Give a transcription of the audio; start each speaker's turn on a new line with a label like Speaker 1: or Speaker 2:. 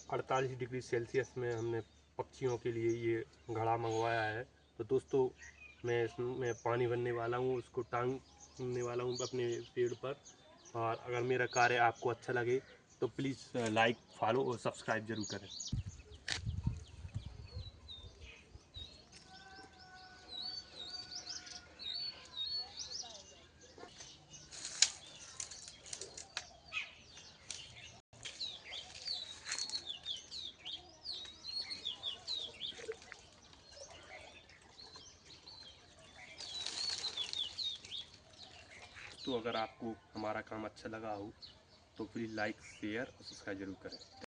Speaker 1: 48 degree Celsius में हमने पक्षियों के लिए ये घड़ा मंगवाया है। तो दोस्तों मैं इसमें पानी भरने वाला हूँ, उसको टांगने वाला हूँ अपने पेड़ पर। और अगर मेरा कार्य आपको अच्छा लगे तो प्लीज़ लाइक, फॉलो और सब्सक्राइब जरूर करें। तो अगर आपको हमारा काम अच्छा लगा हो तो प्लीज़ लाइक, शेयर और सब्सक्राइब जरूर करें।